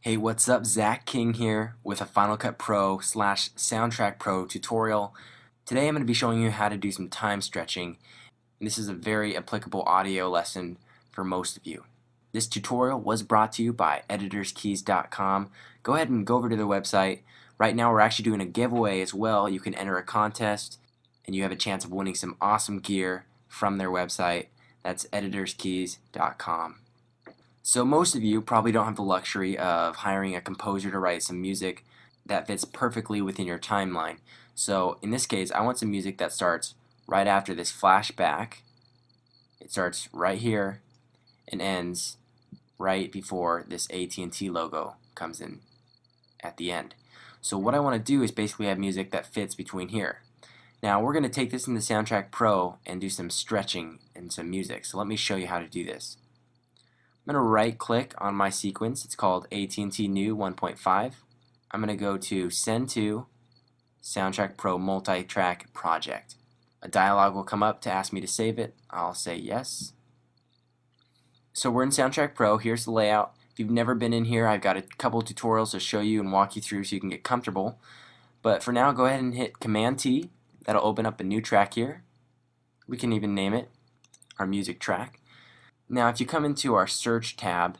Hey, what's up? Zach King here with a Final Cut Pro slash Soundtrack Pro tutorial. Today I'm going to be showing you how to do some time stretching, and this is a very applicable audio lesson for most of you. This tutorial was brought to you by editorskeys.com. Go ahead and go over to their website. Right now we're actually doing a giveaway as well. You can enter a contest and you have a chance of winning some awesome gear from their website. That's editorskeys.com. So most of you probably don't have the luxury of hiring a composer to write some music that fits perfectly within your timeline. So in this case, I want some music that starts right after this flashback. It starts right here and ends right before this AT&T logo comes in at the end. So what I want to do is basically have music that fits between here. Now we're going to take this in the Soundtrack Pro and do some stretching and some music. So let me show you how to do this. I'm going to right click on my sequence. It's called AT&T New 1.5. I'm going to go to Send to Soundtrack Pro Multi-Track Project. A dialog will come up to ask me to save it. I'll say yes. So we're in Soundtrack Pro. Here's the layout. If you've never been in here, I've got a couple tutorials to show you and walk you through so you can get comfortable. But for now, go ahead and hit Command T. That'll open up a new track here. We can even name it our music track. Now if you come into our search tab,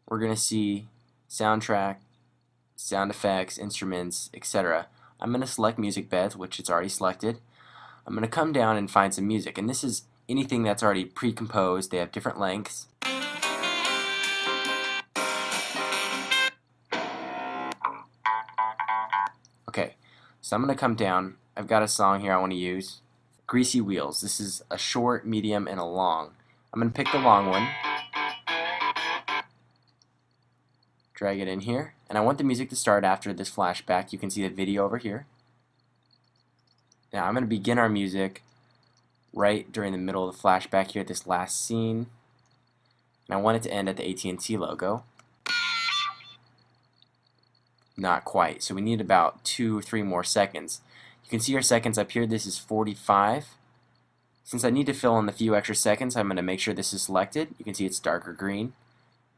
we're going to see soundtrack, sound effects, instruments, etc. I'm going to select music beds, which it's already selected. I'm going to come down and find some music, and this is anything that's already pre-composed. They have different lengths. Okay, so I'm going to come down. I've got a song here I want to use. Greasy Wheels. This is a short, medium, and a long. I'm going to pick the long one, drag it in here, and I want the music to start after this flashback. You can see the video over here. Now I'm going to begin our music right during the middle of the flashback here, this last scene, and I want it to end at the AT&T logo. Not quite, so we need about 2 or 3 more seconds. You can see our seconds up here. This is 45. Since I need to fill in the few extra seconds, I'm going to make sure this is selected. You can see it's darker green.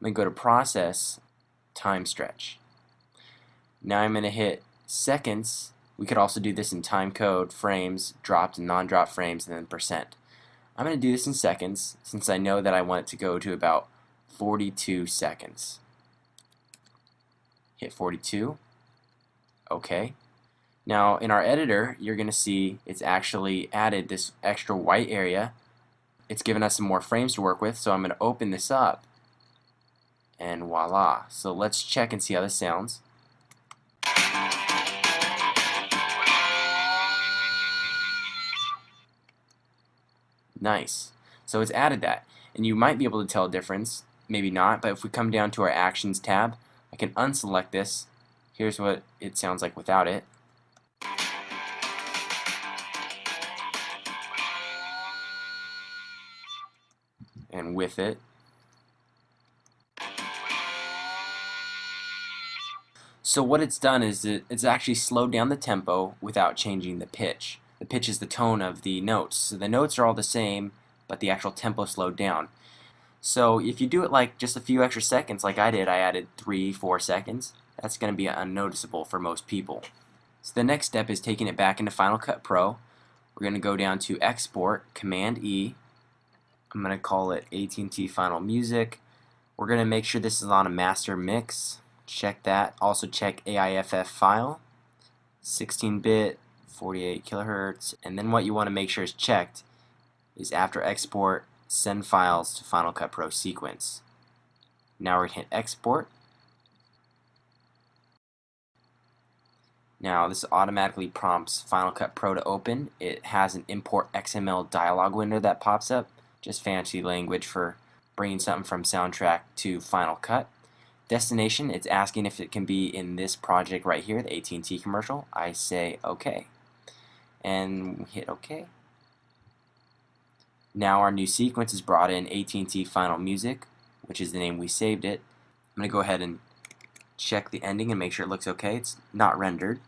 I'm going to go to Process, Time Stretch. Now I'm going to hit seconds. We could also do this in time code, frames, dropped and non-dropped frames, and then percent. I'm going to do this in seconds since I know that I want it to go to about 42 seconds. Hit 42. Okay. Now in our editor, you're going to see it's actually added this extra white area. It's given us some more frames to work with, so I'm going to open this up, and voila. So let's check and see how this sounds. Nice. So it's added that, and you might be able to tell a difference, maybe not, but if we come down to our Actions tab, I can unselect this. Here's what it sounds like without it. And with it. So what it's done is it's actually slowed down the tempo without changing the pitch. The pitch is the tone of the notes. So the notes are all the same, but the actual tempo slowed down. So if you do it like just a few extra seconds like I did, I added 3-4 seconds, that's going to be unnoticeable for most people. So the next step is taking it back into Final Cut Pro. We're going to go down to Export, Command E. I'm going to call it AT&T Final Music. We're going to make sure this is on a master mix. Check that. Also check AIFF file, 16-bit, 48 kilohertz. And then what you want to make sure is checked is after export, send files to Final Cut Pro sequence. Now we're going to hit export. Now this automatically prompts Final Cut Pro to open. It has an import XML dialog window that pops up. Just fancy language for bringing something from soundtrack to Final Cut. Destination, it's asking if it can be in this project right here, the AT&T commercial. I say OK. And hit OK. Now our new sequence is brought in AT&T Final Music, which is the name we saved it. I'm going to go ahead and check the ending and make sure it looks OK. It's not rendered.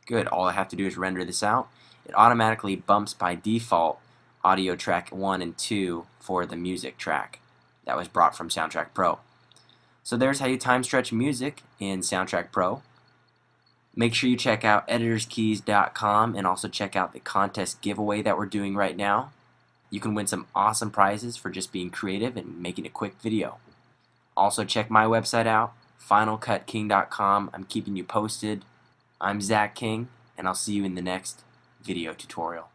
Good. All I have to do is render this out. It automatically bumps by default audio track 1 and 2 for the music track that was brought from Soundtrack Pro. So there's how you time stretch music in Soundtrack Pro. Make sure you check out editorskeys.com and also check out the contest giveaway that we're doing right now. You can win some awesome prizes for just being creative and making a quick video. Also check my website out, finalcutking.com. I'm keeping you posted. I'm Zach King, and I'll see you in the next video tutorial.